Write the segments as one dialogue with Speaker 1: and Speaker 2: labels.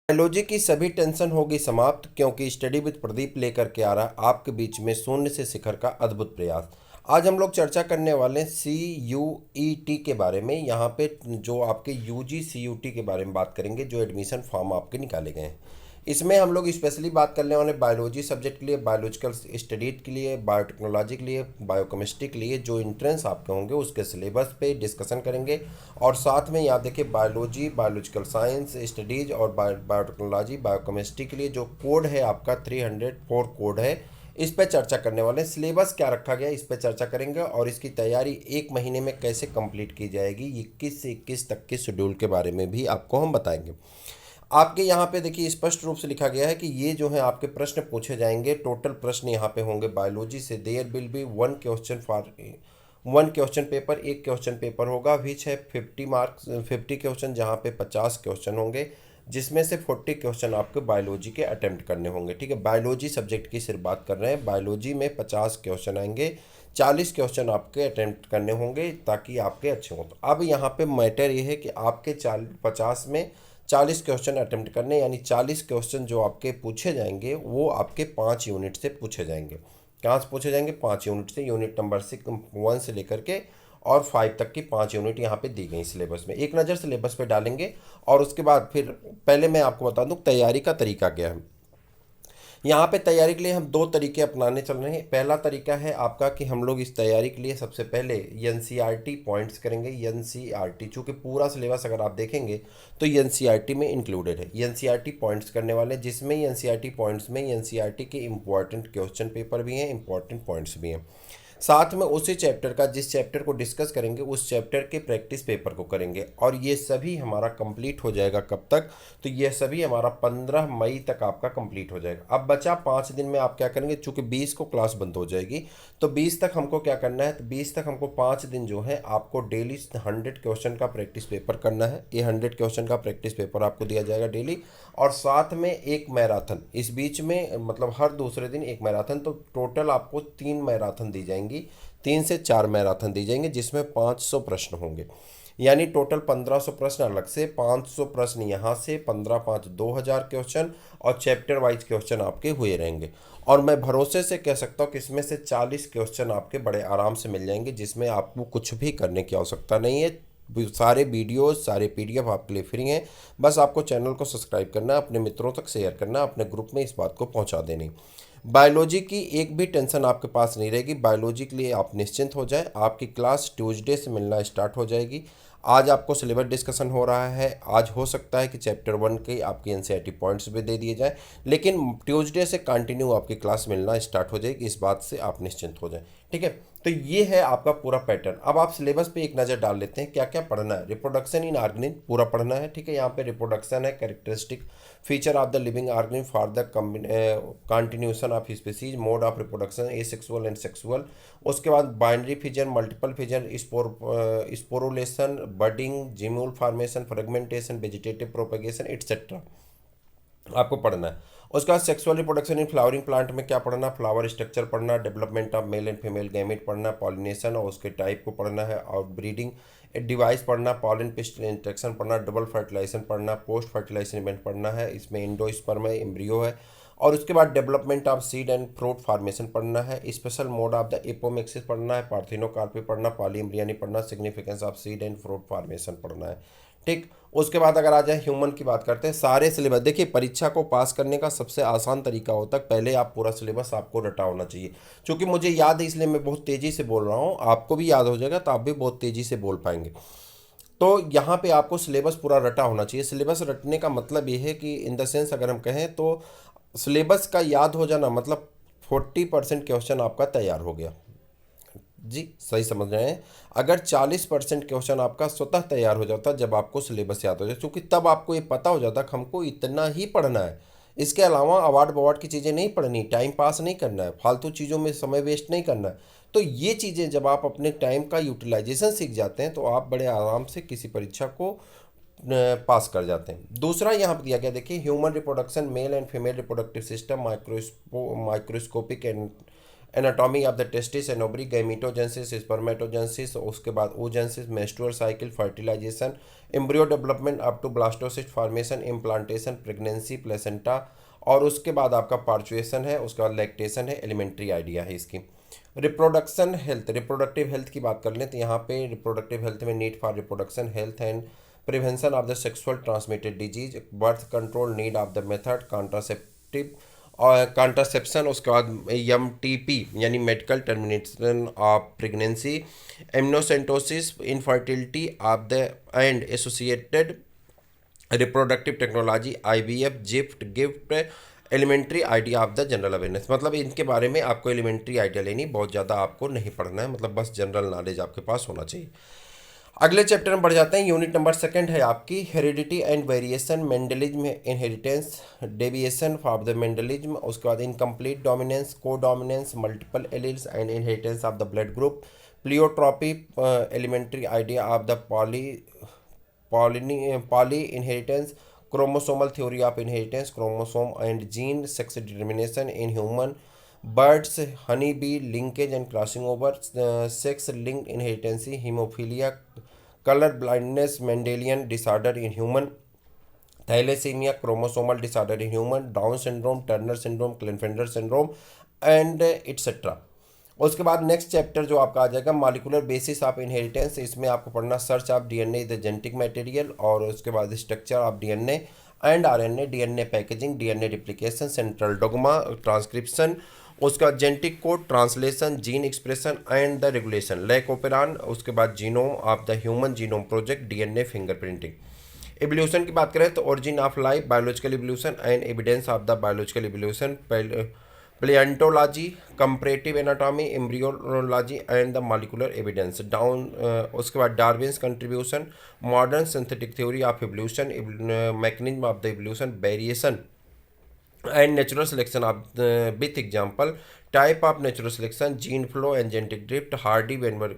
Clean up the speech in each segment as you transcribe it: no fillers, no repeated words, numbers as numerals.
Speaker 1: Biology की सभी tension होगी समाप्त क्योंकि स्टडी विद प्रदीप लेकर के आ रहा है आपके बीच में शून्य से शिखर का अद्भुत प्रयास। आज हम लोग चर्चा करने वाले हैं CUET के बारे में। यहाँ पे जो आपके UG CUT के बारे में बात करेंगे, जो एडमिशन फॉर्म आपके निकाले गए हैं। इसमें हम लोग स्पेशली बात करने वाले बायोलॉजी सब्जेक्ट के लिए, बायोलॉजिकल स्टडीज के लिए, बायोटेक्नोलॉजी के लिए, बायोकेमिस्ट्री के लिए जो इंट्रेंस आपके होंगे उसके सिलेबस पे डिस्कशन करेंगे। और साथ में यहाँ देखिए बायोलॉजी, बायोलॉजिकल साइंस स्टडीज और बायोटेक्नोलॉजी, बायोकेमिस्ट्री के लिए जो कोड है आपका 304 कोड है, इस पर चर्चा करने वाले हैं। सिलेबस क्या रखा गया इस पर चर्चा करेंगे और इसकी तैयारी एक महीने में कैसे कंप्लीट की जाएगी, 21 से 21 तक के शेड्यूल के बारे में भी आपको हम बताएंगे। आपके यहाँ पे देखिए स्पष्ट रूप से लिखा गया है कि ये जो है आपके प्रश्न पूछे जाएंगे। टोटल प्रश्न यहाँ पे होंगे बायोलॉजी से। There will be one question paper, एक क्वेश्चन पेपर होगा विच है 50 मार्क्स, 50 क्वेश्चन, जहाँ पे 50 क्वेश्चन होंगे, जिसमें से 40 क्वेश्चन आपके बायोलॉजी के अटेम्प्ट करने होंगे। ठीक है, बायोलॉजी सब्जेक्ट की सिर्फ बात कर रहे हैं। बायोलॉजी में 50 क्वेश्चन आएंगे, 40 क्वेश्चन आपके अटेम्प्ट करने होंगे ताकि आपके अच्छे हों। तो अब यहाँ पे मैटर ये है कि आपके 50 में 40 क्वेश्चन अटेम्प्ट करने, यानी 40 क्वेश्चन जो आपके पूछे जाएंगे वो आपके 5 यूनिट से पूछे जाएंगे। कहाँ से पूछे जाएंगे? 5 यूनिट से। यूनिट नंबर 1 से लेकर के और 5 तक की 5 यूनिट यहाँ पे दी गई सिलेबस में। एक नज़र सिलेबस पे डालेंगे और उसके बाद फिर पहले मैं आपको बता दूँ तैयारी का तरीका क्या है। यहाँ पे तैयारी के लिए हम दो तरीके अपनाने चल रहे हैं। पहला तरीका है आपका कि हम लोग इस तैयारी के लिए सबसे पहले NCERT पॉइंट्स करेंगे। NCERT चूँकि पूरा सिलेबस अगर आप देखेंगे तो NCERT में इंक्लूडेड है। NCERT पॉइंट्स करने वाले, जिसमें NCERT पॉइंट्स में NCERT के इंपॉर्टेंट क्वेश्चन पेपर भी हैं, इंपॉर्टेंट पॉइंट्स भी हैं। साथ में उसी चैप्टर का, जिस चैप्टर को डिस्कस करेंगे उस चैप्टर के प्रैक्टिस पेपर को करेंगे। और ये सभी हमारा कंप्लीट हो जाएगा कब तक? तो ये सभी हमारा 15 मई तक आपका कंप्लीट हो जाएगा। अब बचा 5 दिन में आप क्या करेंगे, चूंकि 20 को क्लास बंद हो जाएगी तो 20 तक हमको क्या करना है, तो 20 तक हमको 5 दिन जो है आपको डेली 100 क्वेश्चन का प्रैक्टिस पेपर करना है। ये 100 क्वेश्चन का प्रैक्टिस पेपर आपको दिया जाएगा डेली, और साथ में एक मैराथन इस बीच में, मतलब हर दूसरे दिन एक मैराथन। तो टोटल आपको 3 मैराथन दी जाएंगी, 3 से 4 मैराथन दी जाएंगे, जिसमें 500 प्रश्न होंगे। यानी टोटल 1500 प्रश्न अलग से, 500 प्रश्न यहाँ से, 15 5 2000 क्वेश्चन, और चैप्टर वाइज क्वेश्चन आपके हुए रहेंगे। और मैं भरोसे से कह सकता हूँ कि इसमें से 40 क्वेश्चन आपके बड़े आराम से मिल जाएंगे, जिसमें आपको कुछ भी करने की आवश्यकता नहीं है। सारे वीडियोस, सारे PDF आपके लिए फ्री हैं। बस आपको चैनल को सब्सक्राइब करना, अपने मित्रों तक शेयर करना, अपने ग्रुप में इस बात को पहुंचा देनी। बायोलॉजी की एक भी टेंशन आपके पास नहीं रहेगी। बायोलॉजी के लिए आप निश्चिंत हो जाए। आपकी क्लास ट्यूसडे से मिलना स्टार्ट हो जाएगी। आज आपको सिलेबस डिस्कशन हो रहा है। आज हो सकता है कि चैप्टर 1 के आपकी NCERT पॉइंट्स भी दे दिए जाए, लेकिन ट्यूसडे से कंटिन्यू आपकी क्लास मिलना स्टार्ट हो जाएगी। इस बात से आप निश्चिंत हो जाएं। ठीक है, तो ये है आपका पूरा पैटर्न। अब आप सिलेबस पे एक नज़र डाल लेते हैं क्या क्या पढ़ना है। रिप्रोडक्शन इन ऑर्गेनिज्म पूरा पढ़ना है। ठीक है, यहाँ पे रिप्रोडक्शन है, characteristic feature of the living organism for the continuation of species, mode of reproduction asexual and sexual. उसके बाद binary fission, multiple fission, sporulation, budding, gemmule formation, fragmentation, vegetative propagation etcetera आपको पढ़ना है। उसके बाद sexual reproduction in flowering plant में क्या पढ़ना, फ्लावर स्ट्रक्चर पढ़ना, development of male and female gamete पढ़ना, पॉलिनेशन और उसके टाइप को पढ़ना है, और ब्रीडिंग डिवाइस पढ़ना, पॉलन पिस्ट इंट्रैक्शन पढ़ना, डबल फर्टिलाइजेशन पढ़ना, पोस्ट फर्टिलाइजेशन इवेंट पढ़ना है, इसमें इंडोस्पर्म है, एम्ब्रियो है। और उसके बाद development of seed and fruit formation पढ़ना है, special mode of the apomixis पढ़ना है, पार्थिनोकार्पी पढ़ना, पॉलीएम्ब्रियनी पढ़ना, significance of seed and fruit formation पढ़ना है। ठीक, उसके बाद अगर आ जाए ह्यूमन की बात करते हैं। सारे सिलेबस देखिए, परीक्षा को पास करने का सबसे आसान तरीका होता है पहले आप पूरा सिलेबस आपको रटा होना चाहिए। क्योंकि मुझे याद है इसलिए मैं बहुत तेज़ी से बोल रहा हूँ, आपको भी याद हो जाएगा तो आप भी बहुत तेज़ी से बोल पाएंगे। तो यहाँ पे आपको सिलेबस पूरा रटा होना चाहिए। सिलेबस रटने का मतलब ये है कि इन द सेंस अगर हम कहें तो सिलेबस का याद हो जाना मतलब 40% क्वेश्चन आपका तैयार हो गया। जी सही समझ रहे हैं। अगर 40% क्वेश्चन आपका स्वतः तैयार हो जाता जब आपको सिलेबस याद हो जाए, क्योंकि तब आपको ये पता हो जाता कि हमको इतना ही पढ़ना है, इसके अलावा अवार्ड बवार्ड की चीज़ें नहीं पढ़नी, टाइम पास नहीं करना है, फालतू चीज़ों में समय वेस्ट नहीं करना है। तो ये चीज़ें जब आप अपने टाइम का यूटिलाइजेशन सीख जाते हैं तो आप बड़े आराम से किसी परीक्षा को पास कर जाते हैं। दूसरा यहाँ पर दिया गया देखिए, human reproduction, male and female reproductive system, microscopic and anatomy of the testis and ovary, gametogenesis, spermatogenesis, उसके बाद oogenesis, menstrual cycle, fertilisation, embryo development up to blastocyst formation, implantation, pregnancy, placenta, और उसके बाद आपका पार्चुएशन है, उसके बाद लैक्टेशन है, एलिमेंट्री आइडिया है इसकी। रिप्रोडक्शन हेल्थ, रिप्रोडक्टिव हेल्थ की बात कर लें तो यहाँ पे रिप्रोडक्टिव हेल्थ में need for reproduction health and prevention of the sexual transmitted disease, birth control, need of the method, contraceptive और कॉन्ट्रासेप्शन, उसके बाद MTP यानी medical termination of pregnancy, amniocentesis, infertility of the and associated reproductive technology, IVF, ZIFT, GIFT, elementary idea of the general awareness. मतलब इनके बारे में आपको elementary idea लेनी, बहुत ज़्यादा आपको नहीं पढ़ना है, मतलब बस जनरल नॉलेज आपके पास होना चाहिए। अगले चैप्टर में बढ़ जाते हैं। यूनिट नंबर 2 है आपकी heredity and variation, Mendelism, inheritance, deviation of the Mendelism, उसके बाद incomplete dominance, codominance, multiple alleles and inheritance of the blood group, pleiotropy, elementary idea of the poly inheritance, chromosomal theory of inheritance, chromosome and gene, sex determination in human birds, honey bee, linkage and crossing over, sex linked inheritance, haemophilia, colour blindness, Mendelian disorder in human, thalassaemia, chromosomal disorder in human, Down syndrome, Turner syndrome, Klinefelter syndrome and etcetera. उसके बाद next chapter जो आपका आ जाएगा molecular basis of inheritance, इसमें आपको पढ़ना search of DNA the genetic material, और उसके बाद structure of DNA and RNA, DNA packaging, DNA replication, central dogma, transcription, उसका genetic code, translation, gene expression and the regulation, lac operon, उसके बाद genome of the human genome project, DNA fingerprinting. Evolution की बात करें तो origin of life, biological evolution and evidence of the biological evolution, palaeontology, comparative anatomy, embryology and the molecular evidence, down, उसके बाद Darwin's contribution, modern synthetic theory of evolution, mechanism of the evolution, variation and natural selection of with example, type of natural selection, gene flow and genetic drift, Hardy Weinberg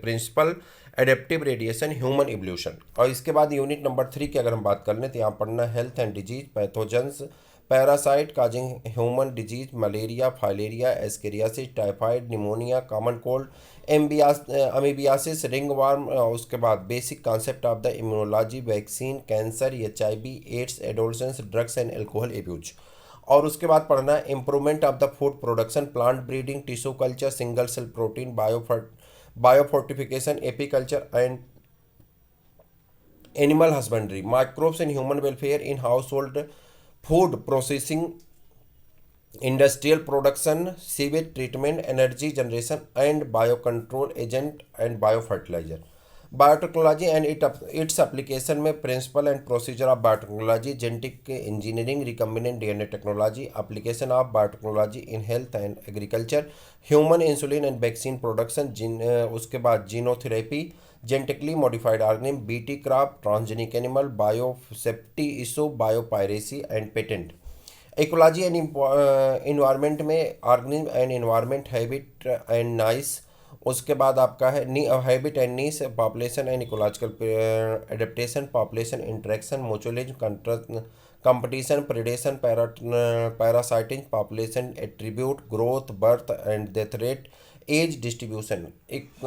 Speaker 1: principle, adaptive radiation, human evolution. और इसके बाद unit number 3 की अगर हम बात कर लें तो यहाँ पढ़ना health and disease, pathogens, parasite causing human disease, malaria, filaria, ascariasis, typhoid, pneumonia, common cold, amoebiasis, ringworm, उसके बाद basic concept of the immunology, vaccine, cancer, HIV, AIDS, adolescence, drugs and alcohol abuse. और उसके बाद पढ़ना है improvement of the food production, plant breeding, tissue culture, single cell protein, biofortification, apiculture and animal husbandry, microbes in human welfare in household food processing, industrial production, sewage treatment, energy generation and bio control agent and bio fertiliser, biotechnology and its application में principle and procedure of biotechnology, genetic engineering, recombinant DNA technology, application of biotechnology in health and agriculture, human insulin and vaccine production, उसके बाद gene therapy, genetically modified organism, BT crop, transgenic animal, bio safety issue, bio piracy and patent. Ecology and environment में organism and environment, habit and niche, उसके बाद आपका है habit and niche, population and ecological adaptation, population interaction, mutualism, competition, predation, parasitism, population attribute, growth, birth and death rate, age distribution.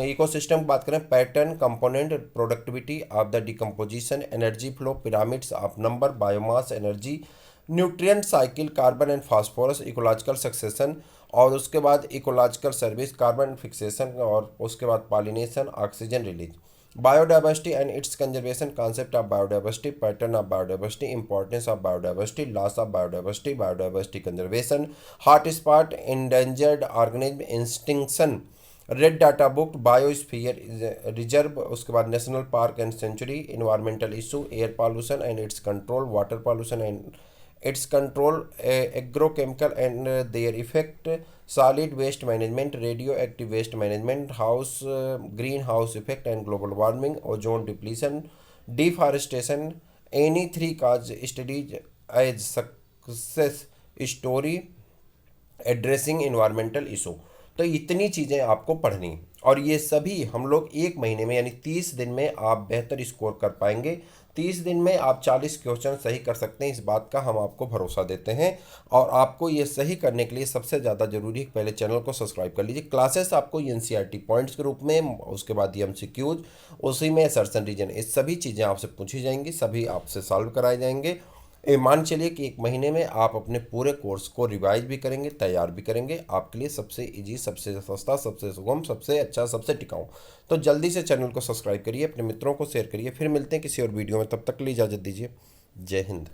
Speaker 1: Ecosystem की बात करें pattern, component, productivity of the decomposition, energy flow, pyramids of number, biomass, energy, nutrient cycle, carbon and phosphorus, ecological succession, और उसके बाद ecological service, carbon fixation, और उसके बाद pollination, oxygen release, biodiversity and its conservation, concept of biodiversity, pattern of biodiversity, importance of biodiversity, loss of biodiversity, biodiversity conservation, hot spot, endangered organism, extinction, red data book, biosphere reserve, उसके बाद national park and sanctuary, environmental issue, air pollution and its control, water pollution and its control, agrochemical and their effect, solid waste management, radioactive waste management, greenhouse effect and global warming, ozone depletion, deforestation, any three cause studies as success story addressing environmental issue. तो इतनी चीज़ें आपको पढ़नी, और ये सभी हम लोग 1 महीने में यानी 30 दिन में आप बेहतर स्कोर कर पाएंगे। 30 दिन में आप 40 क्वेश्चन सही कर सकते हैं, इस बात का हम आपको भरोसा देते हैं। और आपको ये सही करने के लिए सबसे ज़्यादा जरूरी है पहले चैनल को सब्सक्राइब कर लीजिए। क्लासेस आपको एनसीईआरटी पॉइंट्स के रूप में, उसके बाद एमसीक्यूज, उसी में सर्च एंड रीजन, ये सभी चीज़ें आपसे पूछी जाएंगी, सभी आपसे सॉल्व कराए जाएंगे। ये मान चलिए कि 1 महीने में आप अपने पूरे कोर्स को रिवाइज भी करेंगे, तैयार भी करेंगे, आपके लिए सबसे इजी, सबसे सस्ता, सबसे सुगम, सबसे अच्छा, सबसे टिकाऊ। तो जल्दी से चैनल को सब्सक्राइब करिए, अपने मित्रों को शेयर करिए। फिर मिलते हैं किसी और वीडियो में, तब तक के लिए इजाज़त दीजिए। जय हिंद।